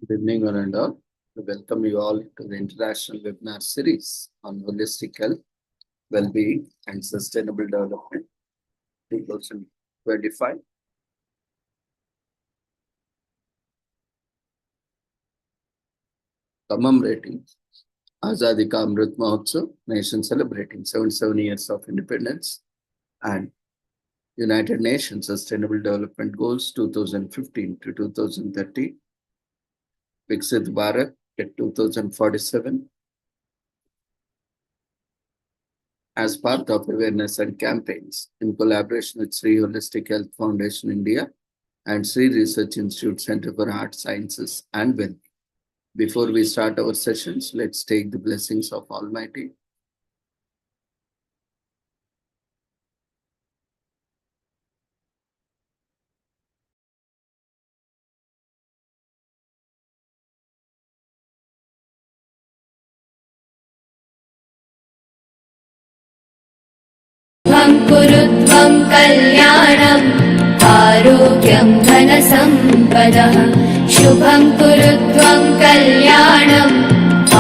Good evening, one and all. We welcome you all to the international webinar series on holistic health, well-being, and sustainable development 2025. Commemorating Azadi Ka Amrit Mahotsav, nation celebrating 77 years of independence, and United Nations Sustainable Development Goals 2015 to 2030, Viksit Bharat at 2047. As part of awareness and campaigns in collaboration with Sri Holistic Health Foundation India and Sri Research Institute Center for Art Sciences and Well. Before we start our sessions, let's take the blessings of Almighty. कुरुत्वं कल्याणम् आरोग्यं धनसम्पदः शुभं कुरुत्वं कल्याणम्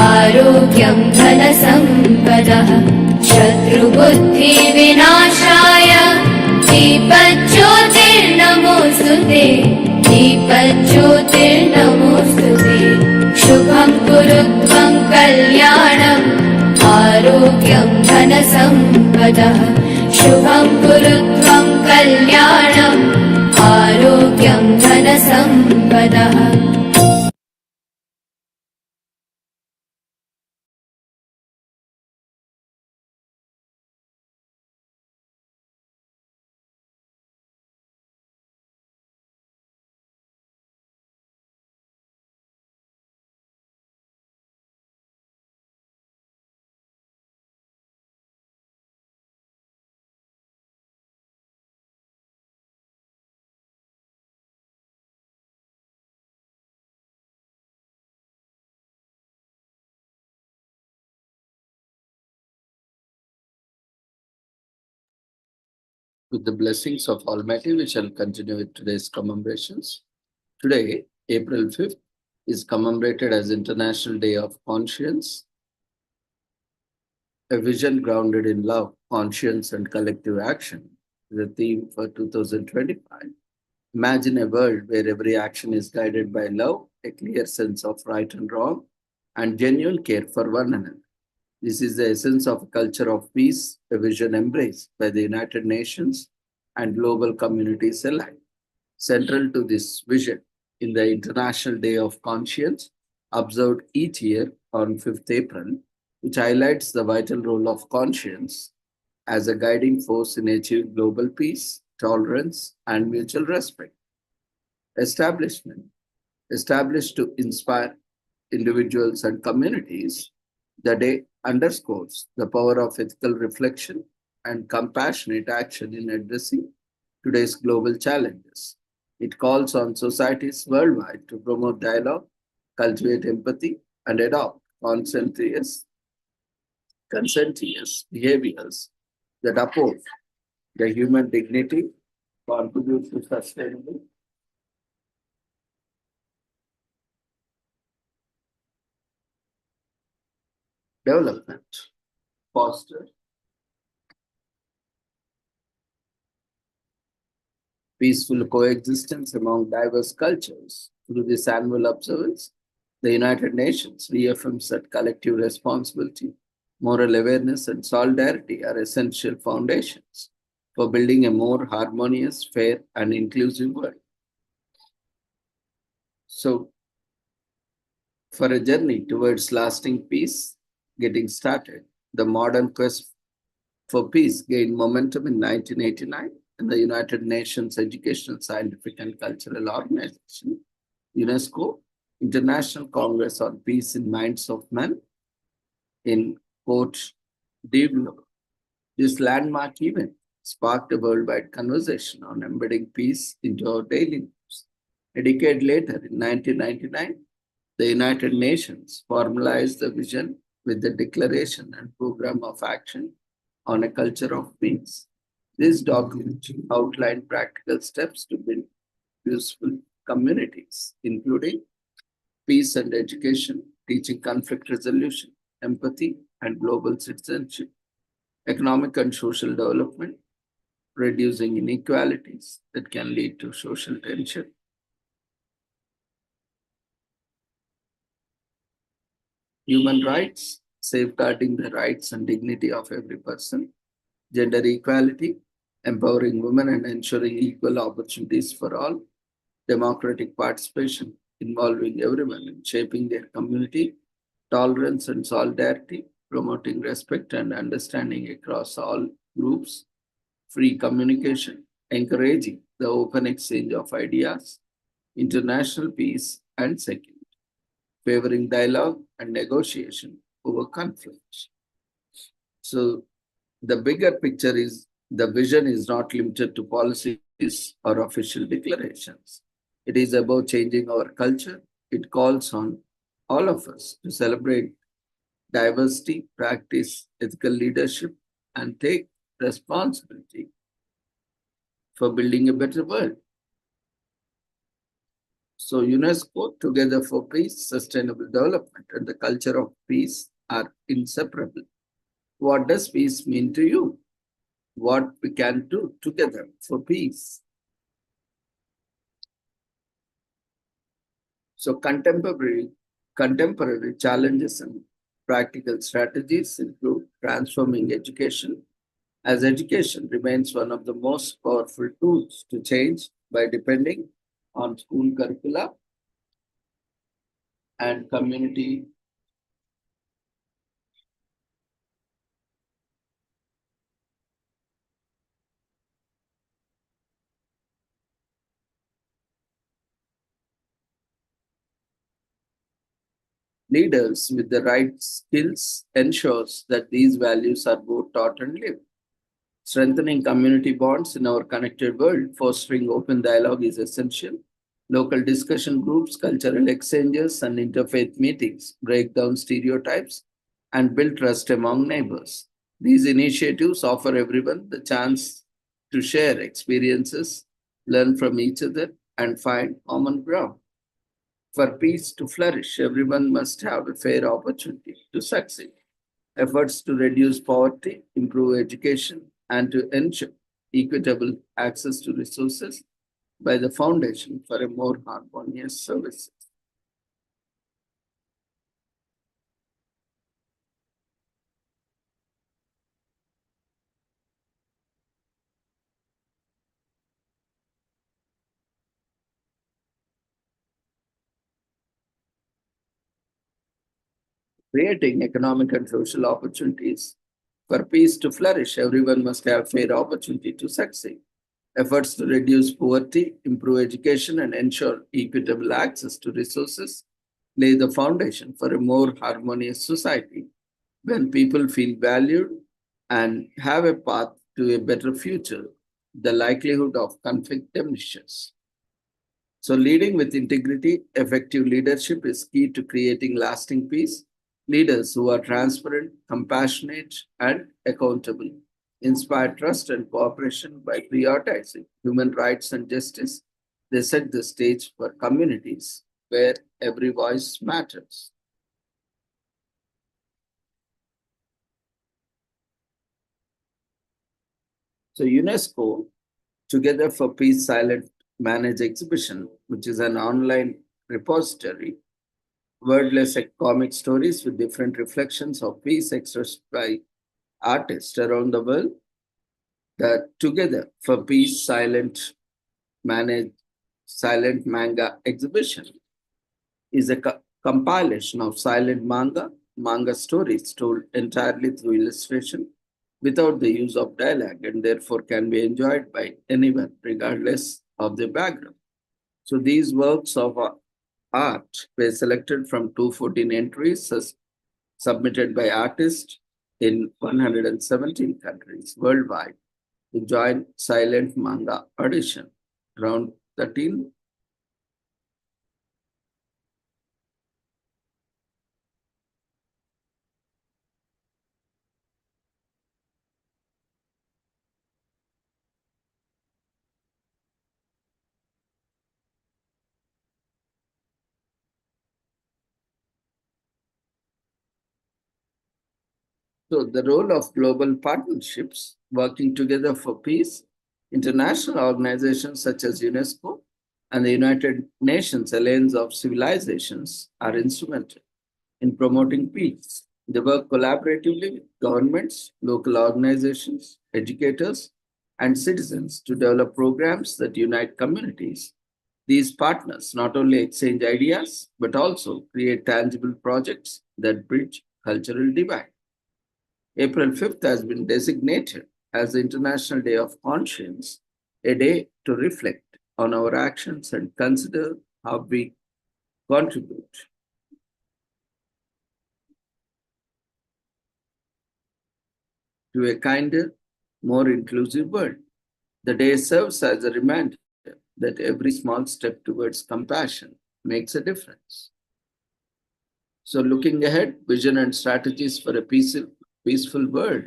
आरोग्यं धनसम्पदः शत्रुबुद्धिविनाशाय दीपज्योतिर्नमोऽस्तुते दीपज्योतिर्नमोऽस्तुते शुभं कुरुत्वं कल्याणम् आरोग्यं धनसम्पदः शुभं कुरुत्वं कल्याणम् आरोग्यं धनसम्पदः With the blessings of Almighty, we shall continue with today's commemorations. Today, April 5th, is commemorated as International Day of Conscience, a vision grounded in love, conscience, and collective action. The theme for 2025. Imagine a world where every action is guided by love, a clear sense of right and wrong, and genuine care for one another. This is the essence of a culture of peace, a vision embraced by the United Nations and global communities alike. Central to this vision in the International Day of Conscience, observed each year on 5th April, which highlights the vital role of conscience as a guiding force in achieving global peace, tolerance, and mutual respect. Establishment established to inspire individuals and communities, the day underscores the power of ethical reflection and compassionate action in addressing today's global challenges. It calls on societies worldwide to promote dialogue, cultivate empathy, and adopt conscientious behaviors that uphold the human dignity, contribute to sustainable development, foster peaceful coexistence among diverse cultures. Through this annual observance, the United Nations reaffirms that collective responsibility, moral awareness, and solidarity are essential foundations for building a more harmonious, fair, and inclusive world. So, for a journey towards lasting peace getting started, the modern quest for peace gained momentum in 1989 and the United Nations Educational, Scientific and Cultural Organization, UNESCO, International Congress on Peace in Minds of Men in Cote d'Ivoire. This landmark event sparked a worldwide conversation on embedding peace into our daily lives. A decade later, in 1999, the United Nations formalized the vision with the Declaration and Program of Action on a Culture of Peace. This document outlined practical steps to build useful communities, including peace and education, teaching conflict resolution, empathy, and global citizenship, economic and social development, reducing inequalities that can lead to social tension, human rights, safeguarding the rights and dignity of every person, gender equality, empowering women and ensuring equal opportunities for all, democratic participation, involving everyone in shaping their community, tolerance and solidarity, promoting respect and understanding across all groups, free communication, encouraging the open exchange of ideas, international peace and security, favoring dialogue and negotiation over conflicts. So the bigger picture is the vision is not limited to policies or official declarations. It is about changing our culture. It calls on all of us to celebrate diversity, practice ethical leadership, and take responsibility for building a better world. So, UNESCO, Together for Peace, Sustainable Development, and the culture of peace are inseparable. What does peace mean to you? What we can do together for peace? So, contemporary challenges and practical strategies include transforming education, as education remains one of the most powerful tools to change by depending on school curricula and community leaders with the right skills ensures that these values are both taught and lived. Strengthening community bonds in our connected world, fostering open dialogue is essential. Local discussion groups, cultural exchanges, and interfaith meetings break down stereotypes and build trust among neighbors. These initiatives offer everyone the chance to share experiences, learn from each other, and find common ground. For peace to flourish, everyone must have a fair opportunity to succeed. Efforts to reduce poverty, improve education, and to ensure equitable access to resources by the Foundation for a more harmonious services. Creating economic and social opportunities. For peace to flourish, everyone must have fair opportunity to succeed. Efforts to reduce poverty, improve education, and ensure equitable access to resources lay the foundation for a more harmonious society. When people feel valued and have a path to a better future, the likelihood of conflict diminishes. So, leading with integrity, effective leadership is key to creating lasting peace. Leaders who are transparent, compassionate, and accountable inspire trust and cooperation by prioritizing human rights and justice. They set the stage for communities where every voice matters. So, UNESCO, Together for Peace Silent Manage Exhibition, which is an online repository wordless comic stories with different reflections of peace expressed by artists around the world. The Together for Peace Managed Silent Manga exhibition is a compilation of silent manga stories told entirely through illustration without the use of dialogue and therefore can be enjoyed by anyone regardless of their background. So these works of art were selected from 214 entries submitted by artists in 117 countries worldwide to join silent manga audition. Around 13. So, the role of global partnerships working together for peace, international organizations such as UNESCO and the United Nations Alliance of Civilizations are instrumental in promoting peace. They work collaboratively with governments, local organizations, educators, and citizens to develop programs that unite communities. These partners not only exchange ideas but also create tangible projects that bridge cultural divide. April 5th has been designated as the International Day of Conscience, a day to reflect on our actions and consider how we contribute to a kinder, more inclusive world. The day serves as a reminder that every small step towards compassion makes a difference. So, looking ahead, vision and strategies for a peaceful world,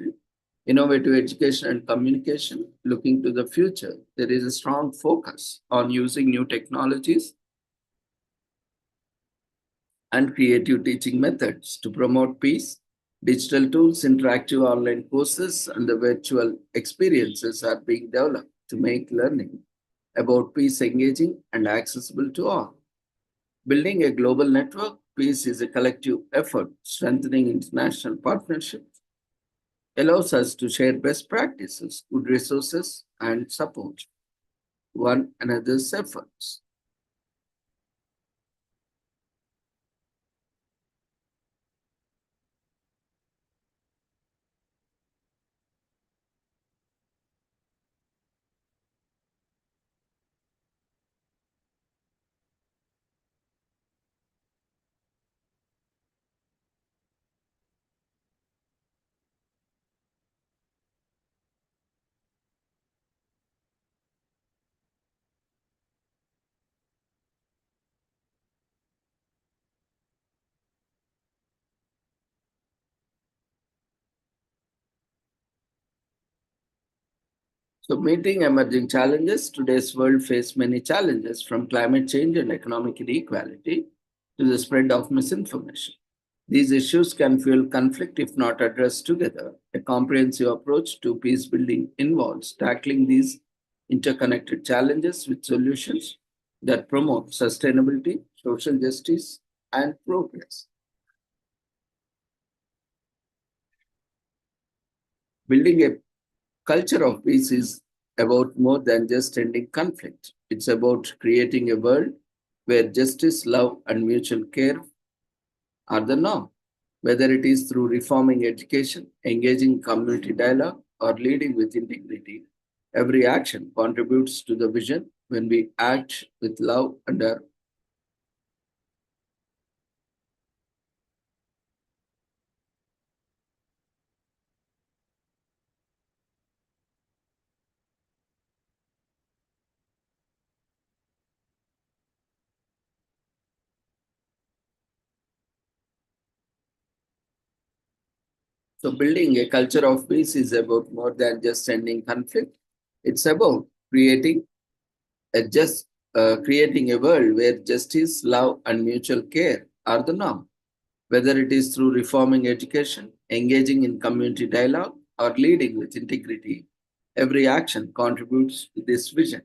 innovative education and communication, looking to the future, there is a strong focus on using new technologies and creative teaching methods to promote peace. Digital tools, interactive online courses, and the virtual experiences are being developed to make learning about peace engaging and accessible to all. Building a global network, peace is a collective effort. Strengthening international partnerships allows us to share best practices, good resources, and support one another's efforts. So, meeting emerging challenges, today's world faces many challenges from climate change and economic inequality to the spread of misinformation. These issues can fuel conflict if not addressed together. A comprehensive approach to peace building involves tackling these interconnected challenges with solutions that promote sustainability, social justice, and progress. Building a culture of peace is about more than just ending conflict. It's about creating a world where justice, love, and mutual care are the norm. Whether it is through reforming education, engaging community dialogue, or leading with integrity, every action contributes to the vision. When we act with love and our so building a culture of peace is about more than just ending conflict. It's about creating a world where justice, love, and mutual care are the norm. Whether it is through reforming education, engaging in community dialogue, or leading with integrity, every action contributes to this vision.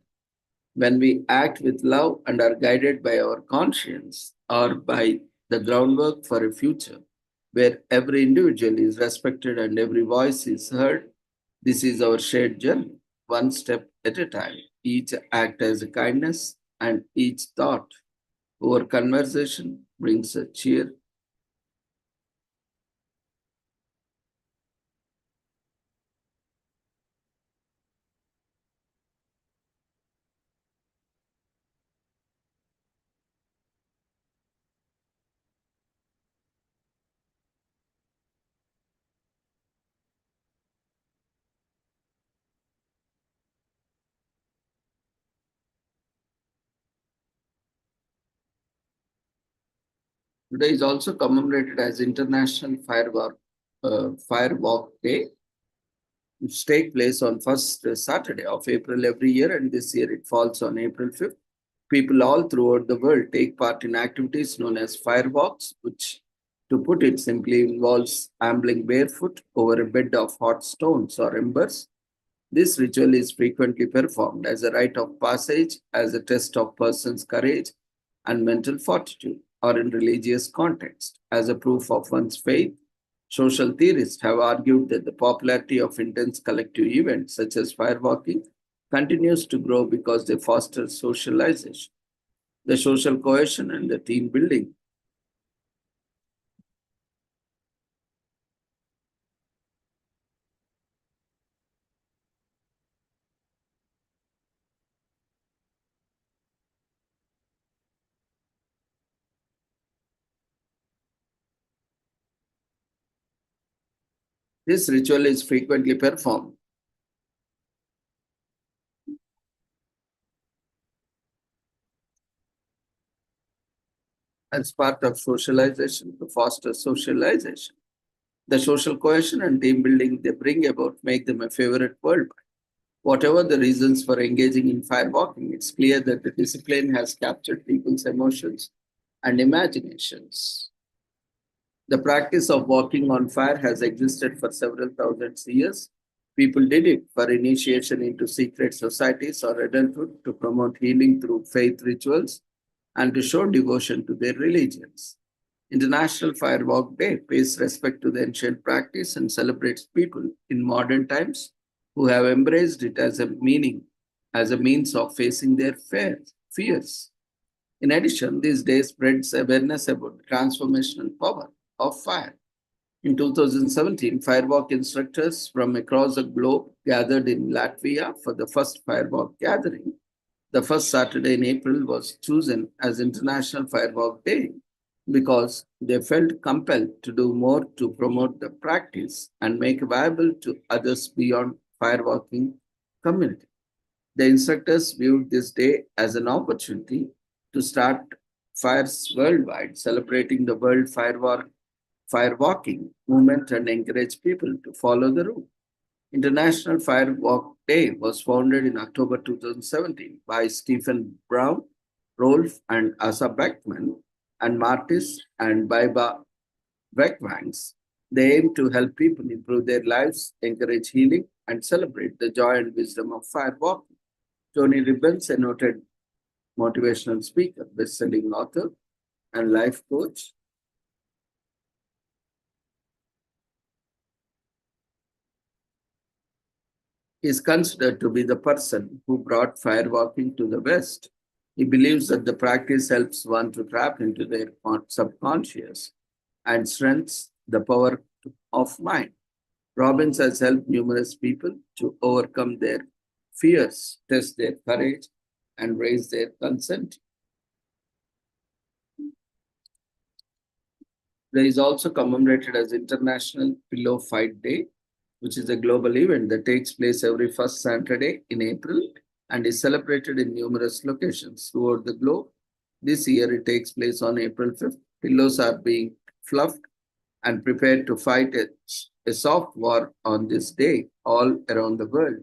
When we act with love and are guided by our conscience or by the groundwork for a future where every individual is respected and every voice is heard, this is our shared journey, one step at a time. Each act as a kindness and each thought or conversation brings a cheer. Today is also commemorated as International Firewalk Day, which take place on first Saturday of April every year, and this year it falls on April 5th. People all throughout the world take part in activities known as firewalks, which To put it simply, involves ambling barefoot over a bed of hot stones or embers. This ritual is frequently performed as a rite of passage, as a test of person's courage and mental fortitude, or in religious context, as a proof of one's faith. Social theorists have argued that the popularity of intense collective events such as firewalking continues to grow because they foster socialization, the social cohesion, and the team building. This ritual is frequently performed as part of socialization to foster socialization. The social cohesion and team building they bring about make them a favorite worldwide. Whatever the reasons for engaging in firewalking, it's clear that the discipline has captured people's emotions and imaginations. The practice of walking on fire has existed for several thousand years. People did it for initiation into secret societies or adulthood, to promote healing through faith rituals, and to show devotion to their religions. International Firewalk Day pays respect to the ancient practice and celebrates people in modern times who have embraced it as as a means of facing their fears. In addition, these days spreads awareness about the transformational power of fire. In 2017, Firewalk instructors from across the globe gathered in Latvia for the first Firewalk gathering. The first Saturday in April was chosen as International Firewalk Day because they felt compelled to do more to promote the practice and make viable to others beyond firewalking community. The instructors viewed this day as an opportunity to start fires worldwide, celebrating the World Firewalking movement and encourage people to follow the rule. International Firewalk Day was founded in October 2017 by Stephen Brown, Rolf and Asa Beckman, and Martis and Baiba Beckwangs. They aim to help people improve their lives, encourage healing, and celebrate the joy and wisdom of firewalking. Tony Robbins, a noted motivational speaker, best-selling author, and life coach, is considered to be the person who brought firewalking to the West. He believes that the practice helps one to tap into their subconscious and strengthens the power of mind. Robbins has helped numerous people to overcome their fears, test their courage, and raise their consent. There is also commemorated as International Pillow Fight Day, which is a global event that takes place every first Saturday in April and is celebrated in numerous locations throughout the globe. This year it takes place on April 5th. Pillows are being fluffed and prepared to fight a soft war on this day all around the world.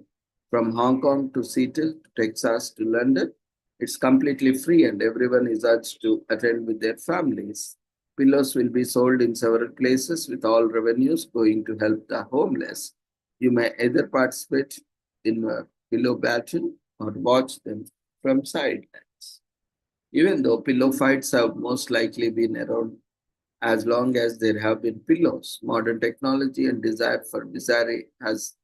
From Hong Kong to Seattle to Texas to London, it's completely free and everyone is urged to attend with their families. Pillows will be sold in several places with all revenues going to help the homeless. You may either participate in a pillow battle or watch them from sidelines. Even though pillow fights have most likely been around as long as there have been pillows, modern technology and desire for bizarre has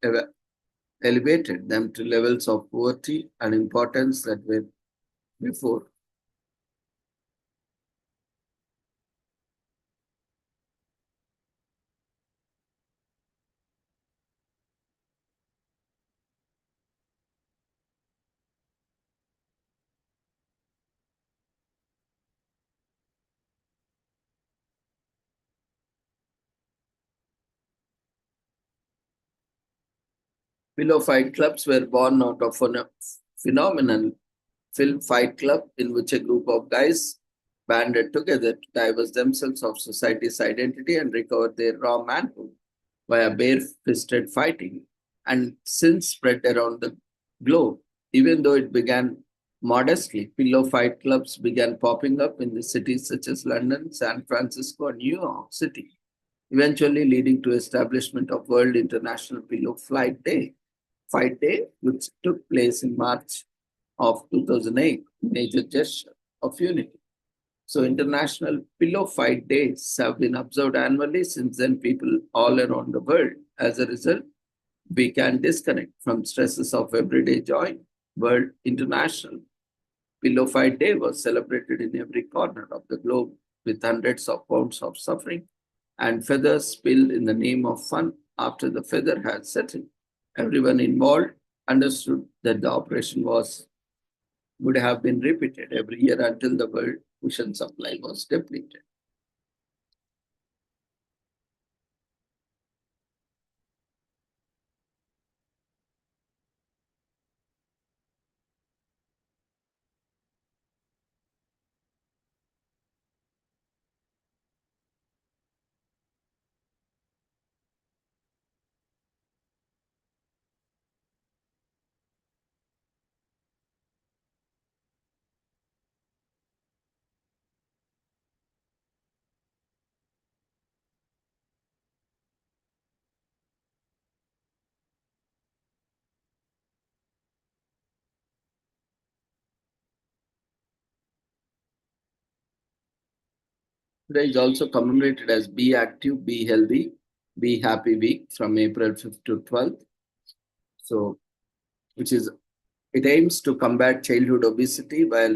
elevated them to levels of poverty and importance that were before. Pillow fight clubs were born out of a phenomenal film Fight Club, in which a group of guys banded together to divest themselves of society's identity and recover their raw manhood via bare-fisted fighting, and since spread around the globe. Even though it began Modestly, pillow fight clubs began popping up in the cities such as London, San Francisco, and New York City, eventually leading to establishment of World International Pillow Fight Day, which took place in March of 2008, major gesture of unity. So International Pillow Fight Days have been observed annually since then people all around the world. As a result, we can disconnect from stresses of everyday joy. World International Pillow Fight Day was celebrated in every corner of the globe with hundreds of pounds of suffering and feathers spilled in the name of fun after the feather had settled. Everyone involved understood that the operation would have been repeated every year until the world cushion supply was depleted. Today is also commemorated as Be Active, Be Healthy, Be Happy Week from April 5th to 12th. So, which is it aims to combat childhood obesity via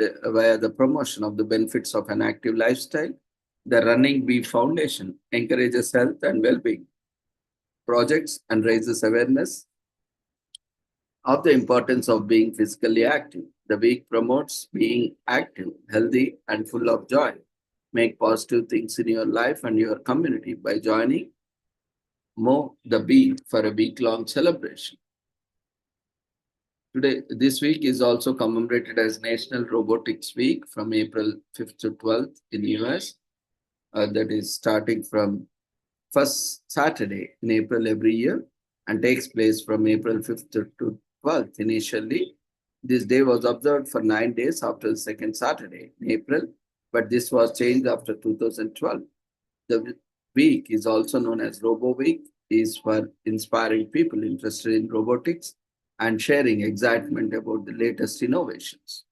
the promotion of the benefits of an active lifestyle. The Running Bee Foundation encourages health and well-being projects and raises awareness of the importance of being physically active. The week promotes being active, healthy, and full of joy. Make positive things in your life and your community by joining Mo the Bee for a week-long celebration. Today, this week is also commemorated as National Robotics Week from April 5th to 12th in the US. That is starting from first Saturday in April every year and takes place from April 5th to 12th initially. This day was observed for 9 days after the second Saturday in April, but this was changed after 2012. The week is also known as Robo Week, is for inspiring people interested in robotics and sharing excitement about the latest innovations.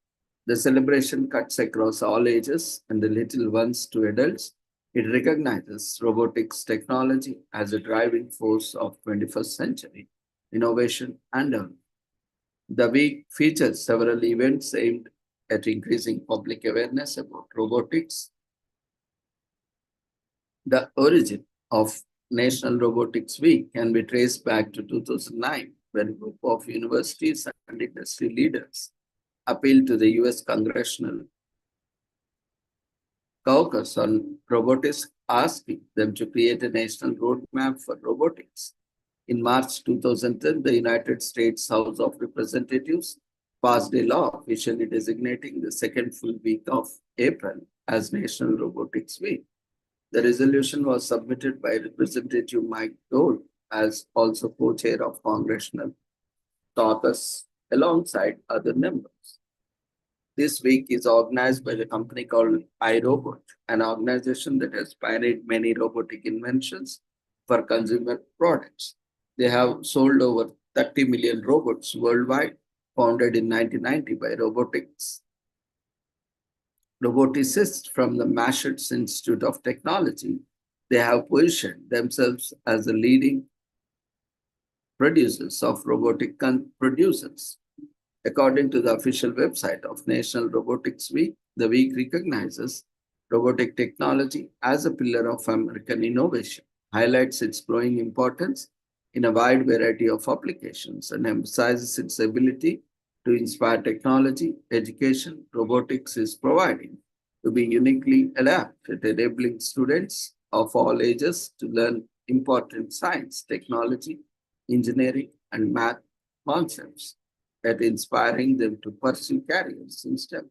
The celebration cuts across all ages and the little ones to adults. It recognizes robotics technology as a driving force of 21st century innovation and development. The week features several events aimed at increasing public awareness about robotics. The origin of National Robotics Week can be traced back to 2009, when a group of universities and industry leaders appealed to the US Congressional Caucus on Robotics, asking them to create a national roadmap for robotics. In March 2010, the United States House of Representatives passed a law officially designating the second full week of April as National Robotics Week. The resolution was submitted by Representative Mike Dole as also co-chair of Congressional Caucus alongside other members. This week is organized by the company called iRobot, an organization that has pioneered many robotic inventions for consumer products. They have sold over 30 million robots worldwide, founded in 1990 by roboticists from the Massachusetts Institute of Technology. They have positioned themselves as the leading producers of robotic producers. According to the official website of National Robotics Week, the week recognizes robotic technology as a pillar of American innovation, highlights its growing importance in a wide variety of applications, and emphasizes its ability to inspire technology, education, robotics is providing to be uniquely adapted, enabling students of all ages to learn important science, technology, engineering, and math concepts, at inspiring them to pursue careers in STEM.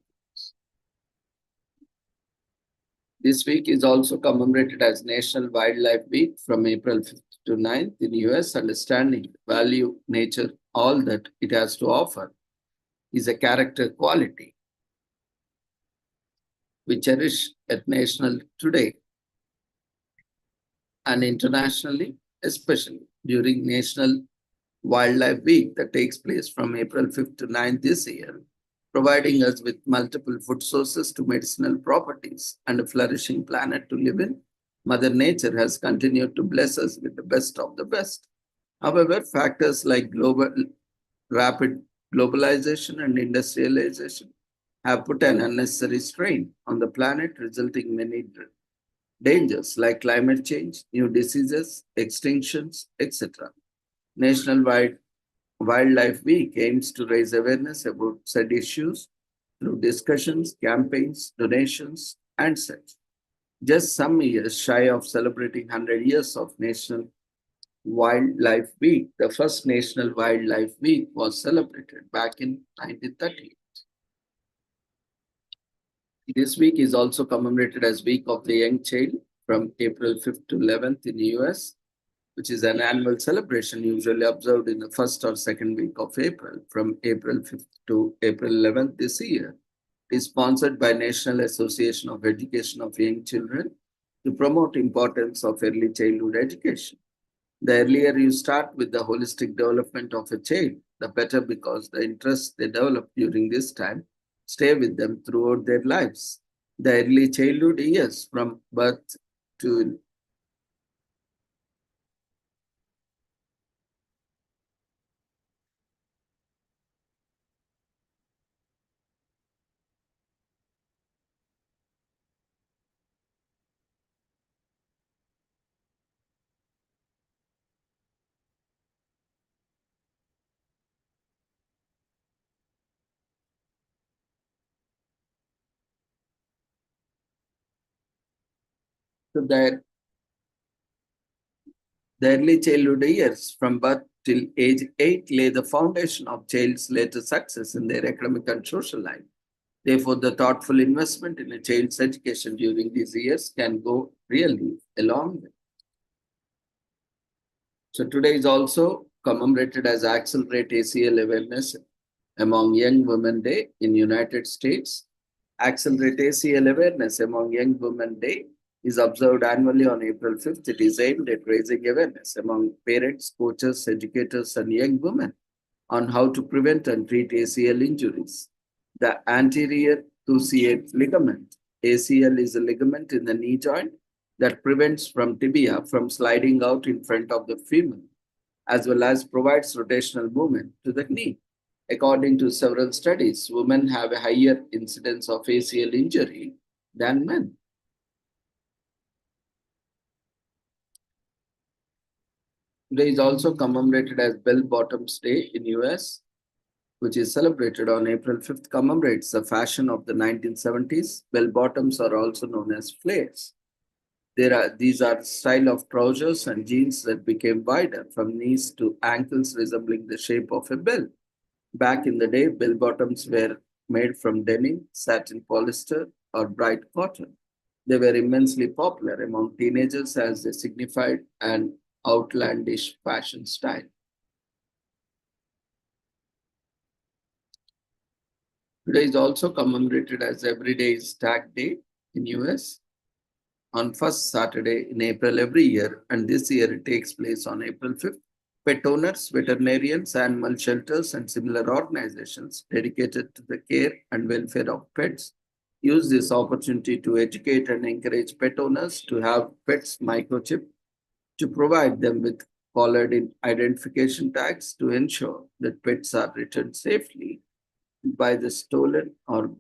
This week is also commemorated as National Wildlife Week from April 5th to 9th in the US. Understanding, value, nature, all that it has to offer is a character quality we cherish at national today and internationally, especially during National Wildlife Week that takes place from April 5th to 9th this year, providing us with multiple food sources to medicinal properties and a flourishing planet to live in. Mother Nature has continued to bless us with the best of the best. However, factors like rapid globalization and industrialization have put an unnecessary strain on the planet, resulting in many dangers like climate change, new diseases, extinctions, etc. National Wildlife Week aims to raise awareness about said issues through discussions, campaigns, donations, and such. Just some years shy of celebrating 100 years of National Wildlife Week, the first National Wildlife Week was celebrated back in 1930. This week is also commemorated as Week of the Young Child from April 5th to 11th in the US, which is an annual celebration usually observed in the first or second week of April from April 5th to April 11th this year. It is sponsored by National Association of Education of Young Children to promote importance of early childhood education. The earlier you start with the holistic development of a child, the better, because the interests they develop during this time stay with them throughout their lives. The early childhood years from birth to the early childhood years, from birth till age 8, lay the foundation of child's later success in their academic and social life. Therefore, the thoughtful investment in a child's education during these years can go really a long way. So today is also commemorated as Accelerate ACL Awareness among Young Women Day in United States. Accelerate ACL Awareness among Young Women Day is observed annually on April 5th. It is aimed at raising awareness among parents, coaches, educators, and young women on how to prevent and treat ACL injuries. The anterior cruciate ligament, ACL, is a ligament in the knee joint that prevents from tibia from sliding out in front of the femur, as well as provides rotational movement to the knee. According to several studies, women have a higher incidence of ACL injury than men. Today is also commemorated as Bell Bottoms Day in US, which is celebrated on April 5th, commemorates the fashion of the 1970s. Bell bottoms are also known as flares. These are style of trousers and jeans that became wider from knees to ankles, resembling the shape of a bell. Back in the day, bell bottoms were made from denim, satin, polyester, or bright cotton. They were immensely popular among teenagers as they signified an outlandish fashion style. Today is also commemorated as Everyday is Tag Day in US on first Saturday in April every year, and this year it takes place on April 5th. Pet owners, veterinarians, animal shelters, and similar organizations dedicated to the care and welfare of pets use this opportunity to educate and encourage pet owners to have pets microchipped, to provide them with collared identification tags to ensure that pets are returned safely by the stolen or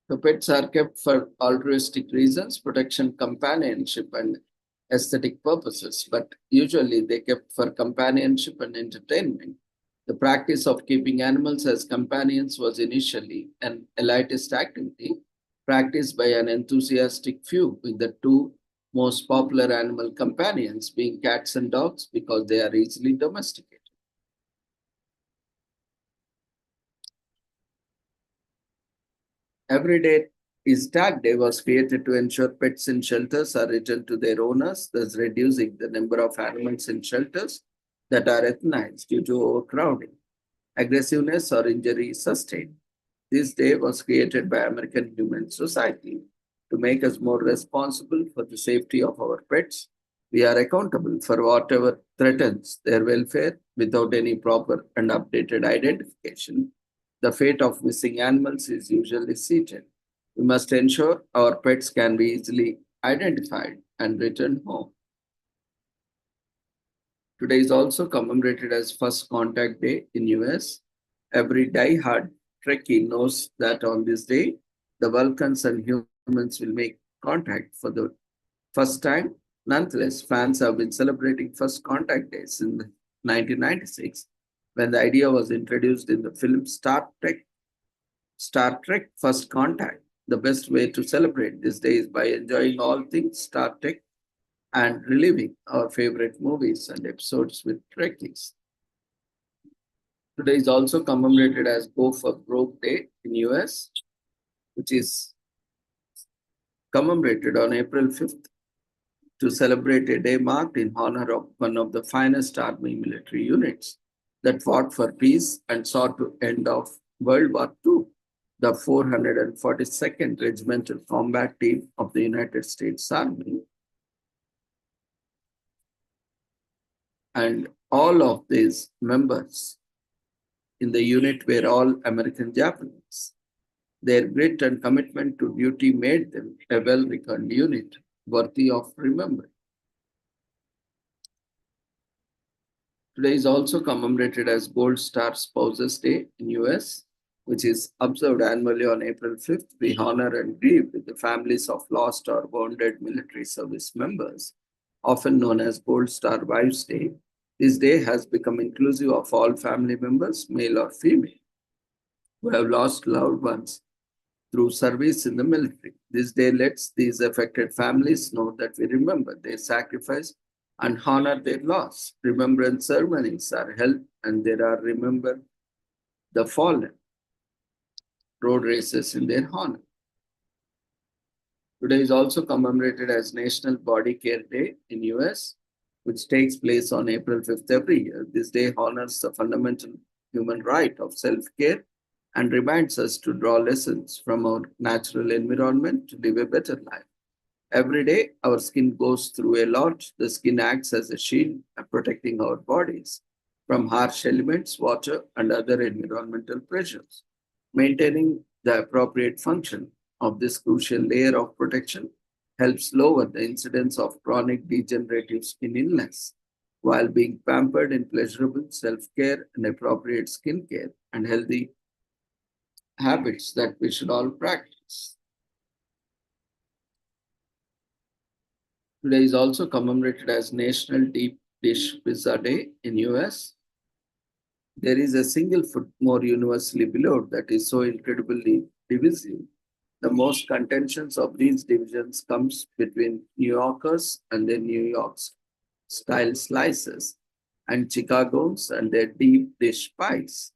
the pets are kept for altruistic reasons, protection, companionship, and aesthetic purposes, but usually they kept for companionship and entertainment. The practice of keeping animals as companions was initially an elitist activity practiced by an enthusiastic few, with the two most popular animal companions being cats and dogs because they are easily domesticated. Every day is Tag Day was created to ensure pets in shelters are returned to their owners, thus reducing the number of animals in shelters that are euthanized due to overcrowding, aggressiveness, or injury sustained. This day was created by American Humane Society to make us more responsible for the safety of our pets. We are accountable for whatever threatens their welfare without any proper and updated identification. The fate of missing animals is usually seated. We must ensure our pets can be easily identified and returned home. Today is also commemorated as First Contact Day in US. Every die-hard Trekkie knows that on this day, the Vulcans and humans will make contact for the first time. Nonetheless, fans have been celebrating First Contact Day since 1996, when the idea was introduced in the film Star Trek First Contact. The best way to celebrate this day is by enjoying all things Star Trek and reliving our favorite movies and episodes with Trekkies. Today is also commemorated as Go for Broke Day in US, which is commemorated on April 5th to celebrate a day marked in honor of one of the finest army military units that fought for peace and sought to end of World War II, the 442nd Regimental Combat Team of the United States Army. And all of these members in the unit were all American Japanese. Their grit and commitment to duty made them a well-reckoned unit worthy of remembering. Today is also commemorated as Gold Star Spouses Day in US, which is observed annually on April 5th. We honor and grieve with the families of lost or wounded military service members, often known as Gold Star Wives Day. This day has become inclusive of all family members, male or female, who have lost loved ones through service in the military. This day lets these affected families know that we remember their sacrifice and honor their loss. Remembrance ceremonies are held, and there are remember the fallen road races in their honor. Today is also commemorated as National Body Care Day in US, which takes place on April 5th every year. This day honors the fundamental human right of self-care and reminds us to draw lessons from our natural environment to live a better life. Every day, our skin goes through a lot. The skin acts as a shield, protecting our bodies from harsh elements, water, and other environmental pressures. Maintaining the appropriate function of this crucial layer of protection helps lower the incidence of chronic degenerative skin illness, while being pampered in pleasurable self-care and appropriate skincare and healthy habits that we should all practice. Today is also commemorated as National Deep Dish Pizza Day in US. There is a single food more universally beloved that is so incredibly divisive. The most contentions of these divisions comes between New Yorkers and their New York style slices and Chicagoans and their deep dish pies.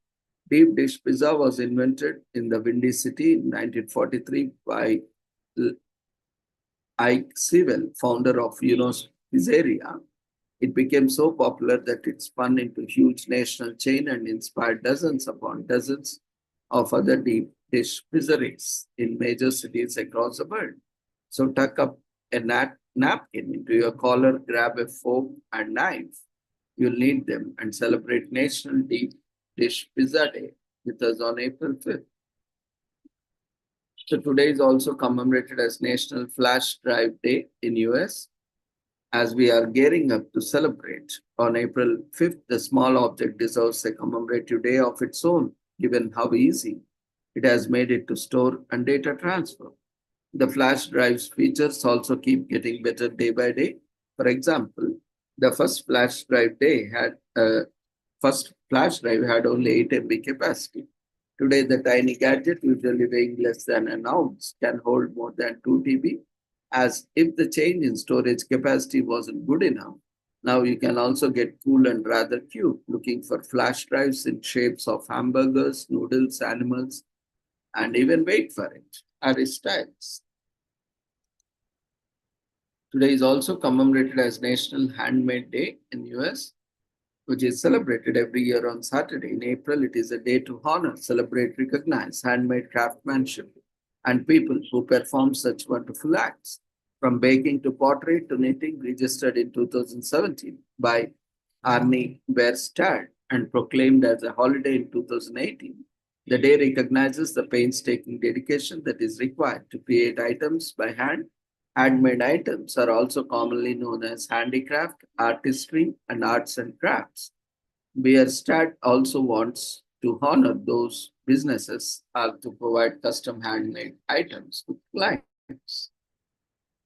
Deep dish pizza was invented in the Windy City in 1943 by Ike Sewell, founder of Uno's Pizzeria. It became so popular that it spun into a huge national chain and inspired dozens upon dozens of other deep dish pizzeries in major cities across the world. So tuck up a napkin into your collar, grab a fork and knife. You'll need them, and celebrate National Deep Dish Pizza Day with us on April 5th. So today is also commemorated as National Flash Drive Day in US. As we are gearing up to celebrate on April 5th, the small object deserves a commemorative day of its own, given how easy it has made it to store and data transfer. The flash drive's features also keep getting better day by day. For example, the first flash drive had only 8 MB capacity, Today, the tiny gadget, usually weighing less than an ounce, can hold more than 2 TB. As if the change in storage capacity wasn't good enough, now you can also get cool and rather cute, looking for flash drives in shapes of hamburgers, noodles, animals, and even wait for it, Harry Styles. Today is also commemorated as National Handmade Day in US, which is celebrated every year on Saturday. In April, it is a day to honor, celebrate, recognize handmade craftsmanship and people who perform such wonderful acts. From baking to pottery to knitting, registered in 2017 by Arnie Berstad and proclaimed as a holiday in 2018. The day recognizes the painstaking dedication that is required to create items by hand. Handmade items are also commonly known as handicraft, artistry, and arts and crafts. Bierstadt also wants to honor those businesses to provide custom handmade items to clients.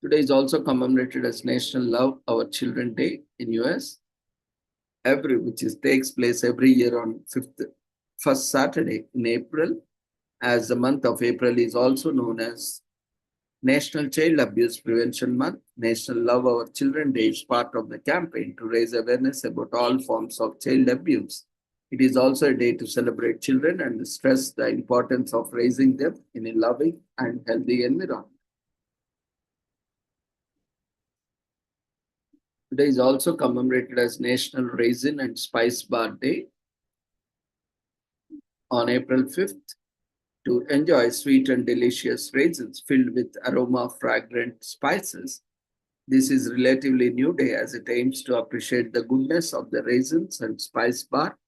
Today is also commemorated as National Love Our Children Day in US, takes place every year on first Saturday in April, as the month of April is also known as National Child Abuse Prevention Month. National Love Our Children Day is part of the campaign to raise awareness about all forms of child abuse. It is also a day to celebrate children and stress the importance of raising them in a loving and healthy environment. Today is also commemorated as National Raisin and Spice Bar Day on April 5th. To enjoy sweet and delicious raisins filled with aroma fragrant spices, this is relatively new day as it aims to appreciate the goodness of the raisins and spice bar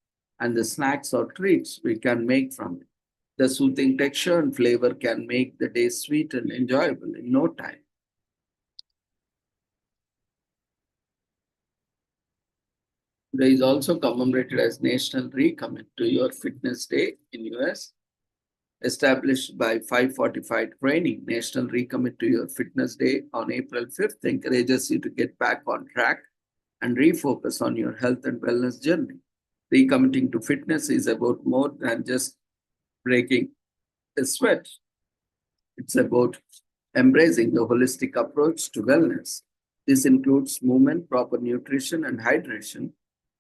and the snacks or treats we can make from it. The soothing texture and flavor can make the day sweet and enjoyable in no time. Today is also commemorated as National Recommit to Your Fitness Day in US. Established by 545 Training, National Recommit to Your Fitness Day on April 5th encourages you to get back on track and refocus on your health and wellness journey. Recommitting to fitness is about more than just breaking a sweat. It's about embracing the holistic approach to wellness. This includes movement, proper nutrition and hydration,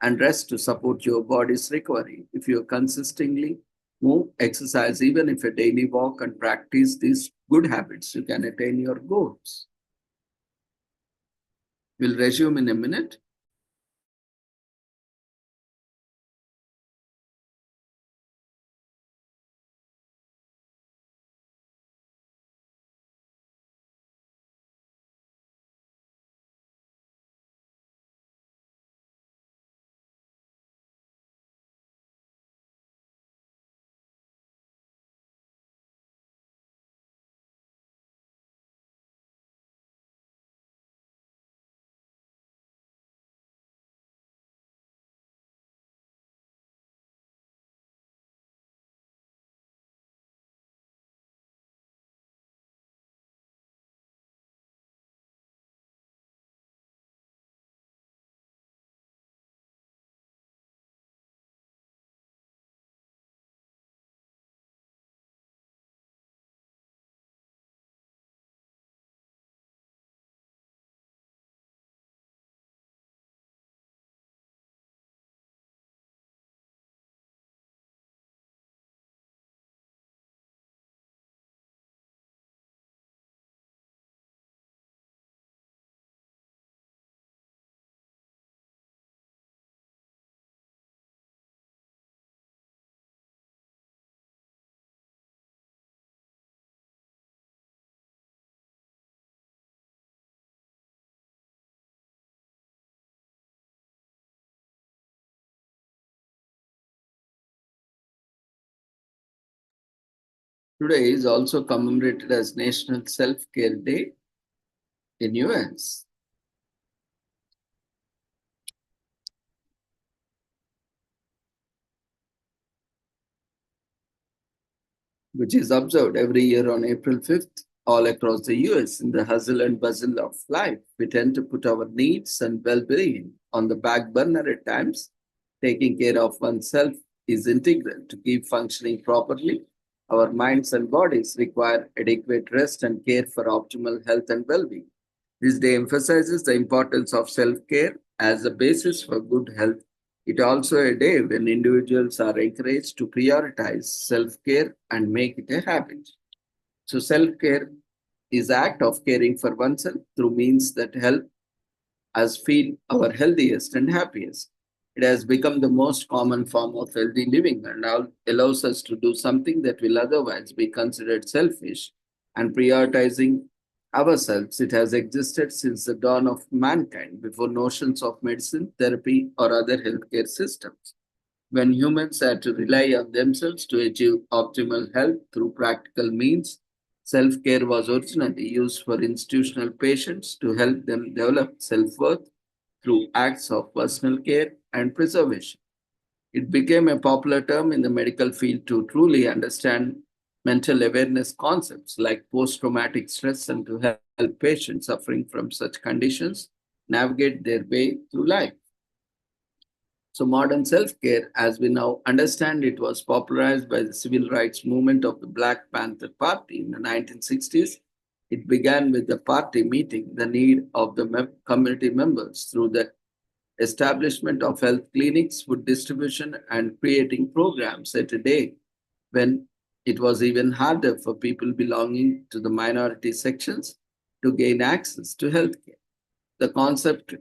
and rest to support your body's recovery. If you consistently move, exercise, even if a daily walk, and practice these good habits, you can attain your goals. We'll resume in a minute. Today is also commemorated as National Self-Care Day in US. Which is observed every year on April 5th all across the US. In the hustle and bustle of life, we tend to put our needs and well-being on the back burner at times. Taking care of oneself is integral to keep functioning properly. Our minds and bodies require adequate rest and care for optimal health and well being. This day emphasizes the importance of self care as a basis for good health. It also a day when individuals are encouraged to prioritize self care and make it a habit. So, self care is act of caring for oneself through means that help us feel our healthiest and happiest. It has become the most common form of healthy living and allows us to do something that will otherwise be considered selfish and prioritizing ourselves. It has existed since the dawn of mankind before notions of medicine, therapy, or other healthcare systems. When humans had to rely on themselves to achieve optimal health through practical means, self care was originally used for institutional patients to help them develop self worth through acts of personal care and preservation. It became a popular term in the medical field to truly understand mental awareness concepts like post traumatic stress and to help patients suffering from such conditions navigate their way through life. So, modern self care, as we now understand it, was popularized by the civil rights movement of the Black Panther Party in the 1960s. It began with the party meeting the need of the community members through the establishment of health clinics, food distribution, and creating programs at a day when it was even harder for people belonging to the minority sections to gain access to healthcare. The concept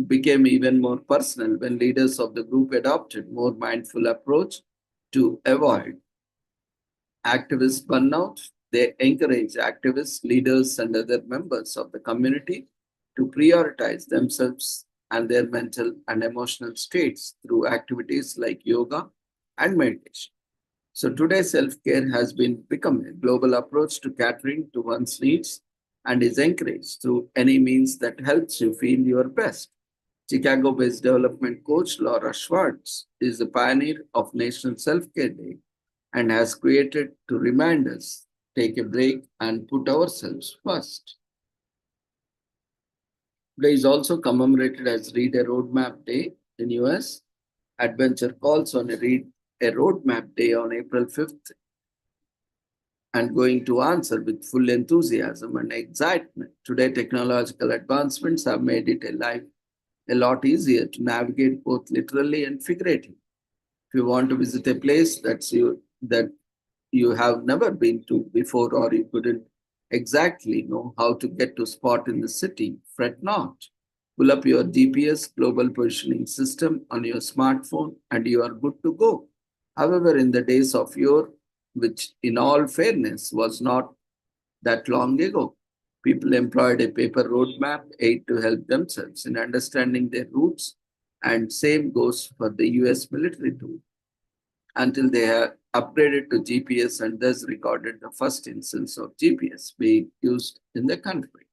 became even more personal when leaders of the group adopted more mindful approach to avoid activist burnout. They encourage activists, leaders, and other members of the community to prioritize themselves and their mental and emotional states through activities like yoga and meditation. So today, self-care has been become a global approach to catering to one's needs and is encouraged through any means that helps you feel your best. Chicago-based development coach Laura Schwartz is the pioneer of National Self-Care Day and has created to remind us take a break and put ourselves first. Today is also commemorated as Read a Roadmap Day in US. Adventure calls on a Read a Roadmap Day on April 5th and going to answer with full enthusiasm and excitement. Today, technological advancements have made it a lot easier to navigate both literally and figuratively. If you want to visit a place that you have never been to before or you couldn't exactly know how to get to spot in the city, fret not. Pull up your GPS global positioning system on your smartphone and you are good to go. However, in the days of yore, which in all fairness was not that long ago, people employed a paper roadmap aid to help themselves in understanding their routes, and same goes for the US military too until they have upgraded to GPS and thus recorded the first instance of GPS being used in the country.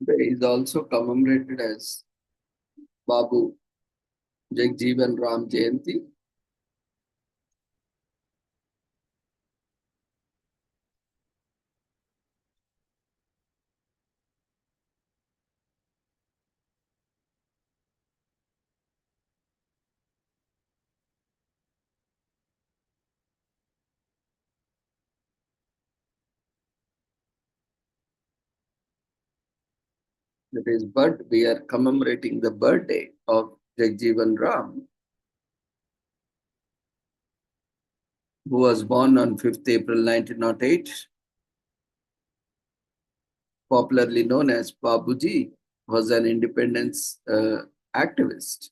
There is also commemorated as Babu Jagjeevan Ram Jayanti. That is, but we are commemorating the birthday of Jagjeevan Ram, who was born on 5th April 1908, popularly known as Babuji, was an independence activist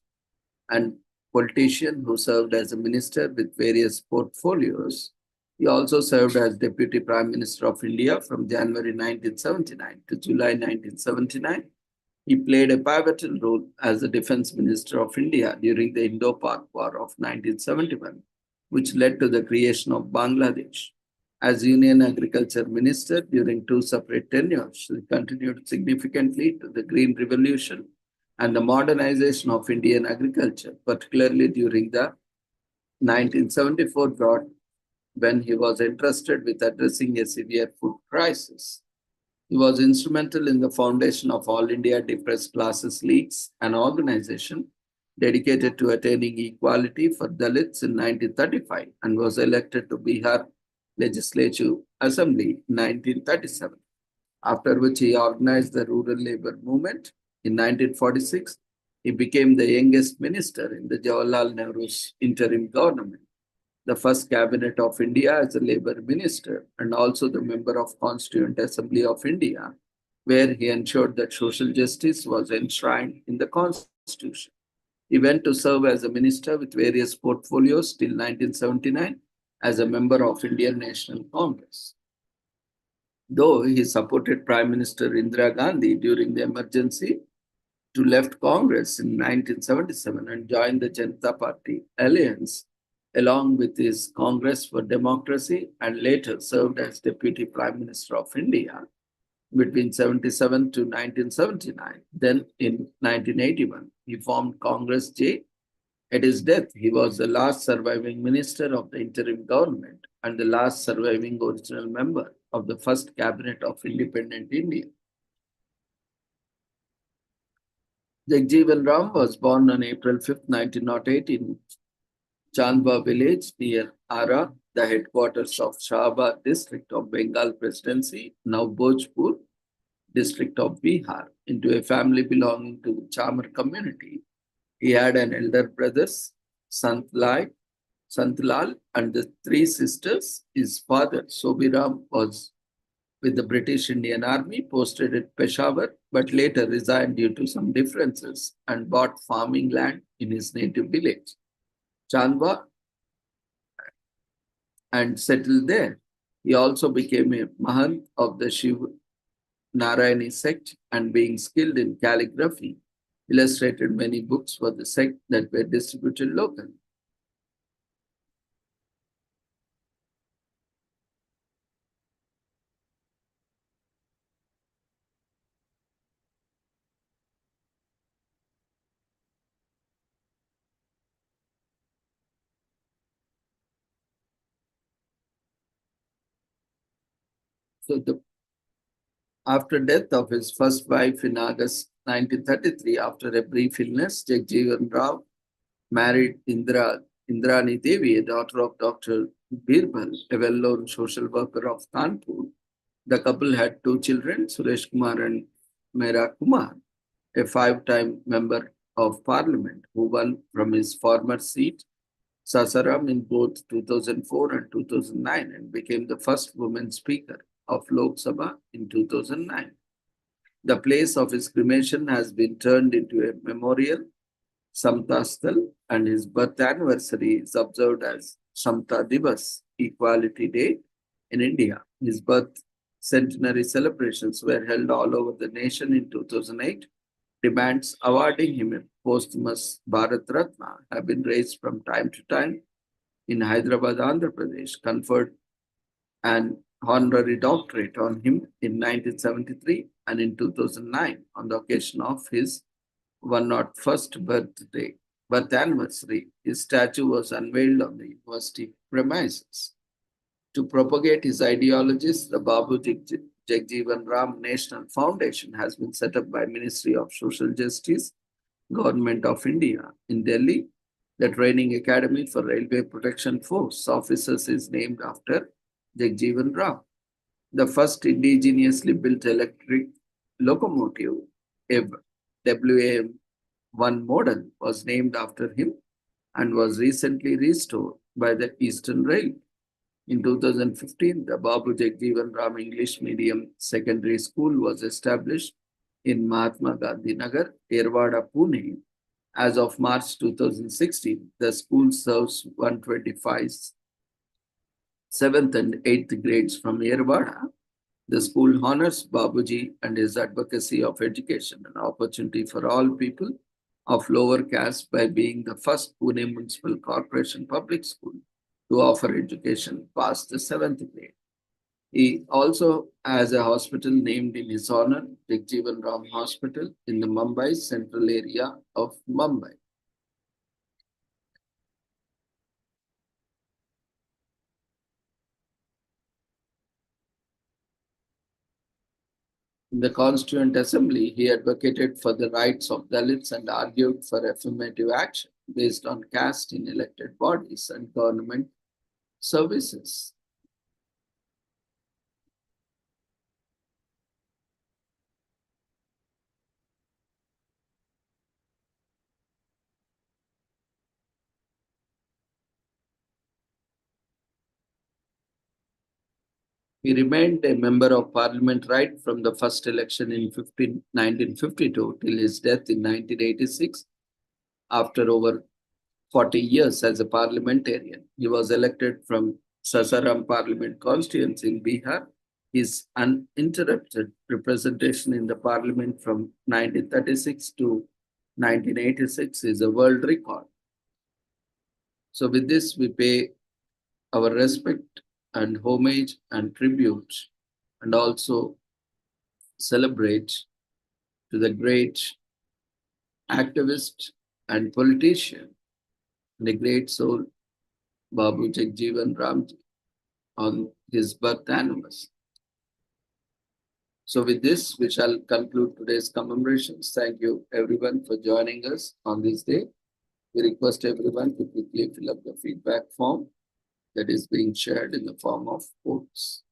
and politician who served as a minister with various portfolios He also served as Deputy Prime Minister of India from January 1979 to July 1979. He played a pivotal role as the Defense Minister of India during the Indo-Pak War of 1971, which led to the creation of Bangladesh. As Union Agriculture Minister during two separate tenures, he contributed significantly to the Green Revolution and the modernization of Indian agriculture, particularly during the 1974 drought when he was entrusted with addressing a severe food crisis. He was instrumental in the foundation of All India Depressed Classes Leagues, an organization dedicated to attaining equality for Dalits in 1935 and was elected to Bihar Legislative Assembly in 1937, after which he organized the rural labor movement. In 1946, he became the youngest minister in the Jawaharlal Nehru's interim government, the first cabinet of India as a labor minister, and also the member of Constituent Assembly of India, where he ensured that social justice was enshrined in the constitution. He went to serve as a minister with various portfolios till 1979 as a member of Indian National Congress. Though he supported Prime Minister Indira Gandhi during the emergency, to left Congress in 1977 and joined the Janata Party alliance along with his Congress for Democracy, and later served as Deputy Prime Minister of India between 77 to 1979. Then in 1981, he formed Congress J. At his death, he was the last surviving minister of the interim government and the last surviving original member of the first cabinet of independent India. Jagjeevan Ram was born on April 5, 1908 in Chandwa village near Ara, the headquarters of Shahabad district of Bengal Presidency, now Bhojpur district of Bihar, into a family belonging to the Chamar community. He had an elder brother, Santlal, and the three sisters. His father, Sobiram, was with the British Indian Army posted at Peshawar, but later resigned due to some differences and bought farming land in his native village, Chandwa, and settled there. He also became a Mahant of the Shiv Narayani sect, and being skilled in calligraphy, illustrated many books for the sect that were distributed locally. So after death of his first wife in August 1933, after a brief illness, Jagjeevan Rao married Indrani Devi, a daughter of Dr. Birbal, a well-known social worker of Kanpur. The couple had two children, Suresh Kumar and Mera Kumar, a five-time member of parliament who won from his former seat, Sasaram, in both 2004 and 2009, and became the first woman speaker of Lok Sabha in 2009. The place of his cremation has been turned into a memorial, Samta Sthal, and his birth anniversary is observed as Samta Divas, Equality Day, in India. His birth centenary celebrations were held all over the nation in 2008. Demands awarding him a posthumous Bharat Ratna have been raised from time to time. In Hyderabad, Andhra Pradesh, conferred an honorary doctorate on him in 1973 and in 2009 on the occasion of his 101st birth anniversary. His statue was unveiled on the university premises. To propagate his ideologies, the Babu Jagjeevan Ram National Foundation has been set up by Ministry of Social Justice, Government of India. In Delhi, the Training Academy for Railway Protection Force officers is named after Jagjeevan Ram. The first indigenously built electric locomotive, a WAM-1 model, was named after him and was recently restored by the Eastern Rail. In 2015, the Babu Jagjeevan Ram English Medium Secondary School was established in Mahatma Gandhi Nagar, Yerwada, Pune. As of March 2016, the school serves 125 7th and 8th grades from Yerwada. The school honors Babuji and his advocacy of education and opportunity for all people of lower caste by being the first Pune Municipal Corporation public school to offer education past the 7th grade. He also has a hospital named in his honor, Jagjeevan Ram Hospital in the Mumbai central area of Mumbai. In the Constituent Assembly, he advocated for the rights of Dalits and argued for affirmative action based on caste in elected bodies and government services. He remained a member of parliament right from the first election in 1952 till his death in 1986. After over 40 years as a parliamentarian, he was elected from Sasaram Parliament constituency in Bihar. His uninterrupted representation in the parliament from 1936 to 1986 is a world record. So with this, we pay our respect and homage and tribute and also celebrate to the great activist and politician, the great soul Babu Jagjeevan Ramji on his birth anniversary. So with this, we shall conclude today's commemorations. Thank you everyone for joining us on this day. We request everyone to quickly fill up the feedback form that is being shared in the form of quotes.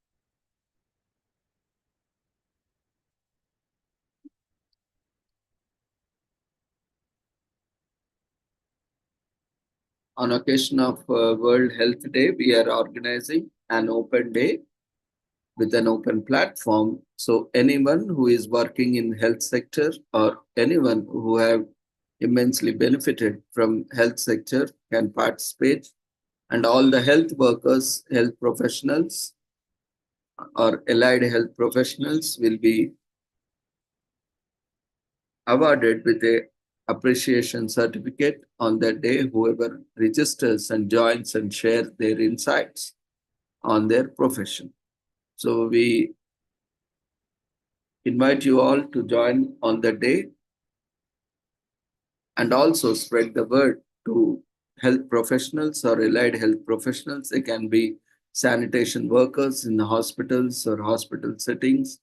On occasion of World Health Day, we are organizing an open day with an open platform. So anyone who is working in health sector or anyone who have immensely benefited from health sector can participate, and all the health workers, health professionals or allied health professionals will be awarded with a appreciation certificate on that day, whoever registers and joins and shares their insights on their profession. So we invite you all to join on the day and also spread the word to health professionals or allied health professionals. They can be sanitation workers in the hospitals or hospital settings,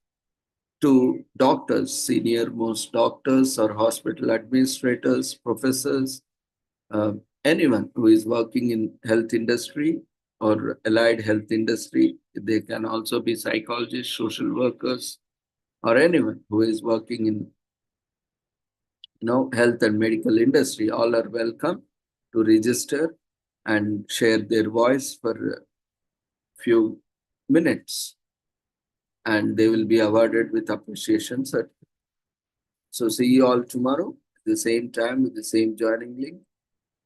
to doctors, senior most doctors or hospital administrators, professors, anyone who is working in health industry or allied health industry. They can also be psychologists, social workers, or anyone who is working in health and medical industry. All are welcome to register and share their voice for a few minutes, and they will be awarded with appreciation certificate. So see you all tomorrow at the same time with the same joining link,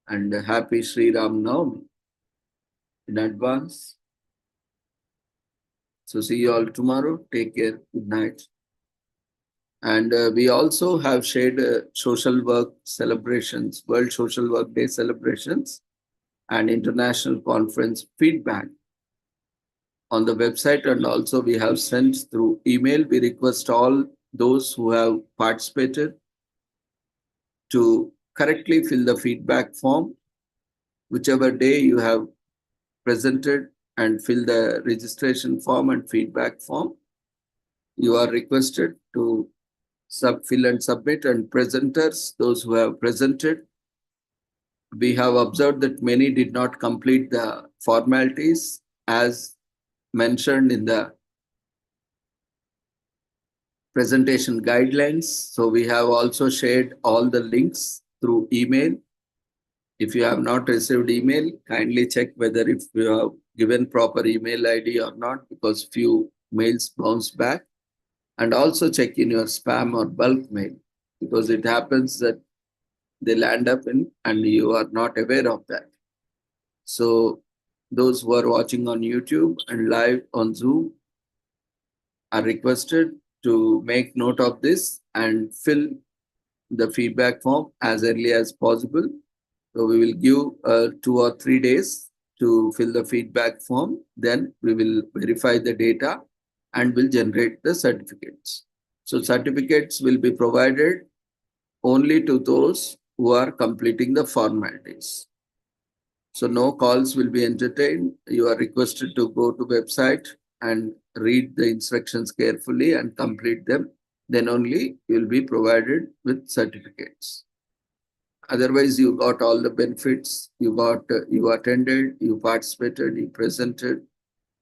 and happy Sri Ram Navami in advance. So see you all tomorrow. Take care. Good night. And we also have shared social work celebrations, World Social Work Day celebrations and international conference feedback on the website, and also we have sent through email. We request all those who have participated to correctly fill the feedback form, whichever day you have presented, and fill the registration form and feedback form. You are requested to fill and submit, and presenters, those who have presented, we have observed that many did not complete the formalities as mentioned in the presentation guidelines. So we have also shared all the links through email. If you have not received email, kindly check whether if you have given proper email ID or not, because few mails bounce back. And also check in your spam or bulk mail, because it happens that they land up in and you are not aware of that. So Those who are watching on YouTube and live on Zoom are requested to make note of this and fill the feedback form as early as possible. So we will give 2 or 3 days to fill the feedback form. Then we will verify the data and will generate the certificates. So certificates will be provided only to those who are completing the formalities. So no calls will be entertained. You are requested to go to website and read the instructions carefully and complete them. Then only you will be provided with certificates. Otherwise, you got all the benefits. You attended, you participated, you presented.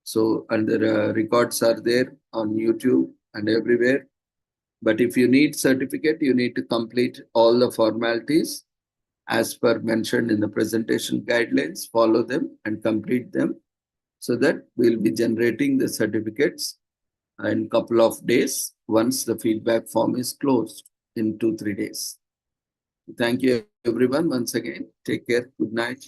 So, and the records are there on YouTube and everywhere. But if you need certificate, you need to complete all the formalities as per mentioned in the presentation guidelines, follow them and complete them so that we'll be generating the certificates in couple of days once the feedback form is closed in 2-3 days. Thank you everyone once again. Take care. Good night.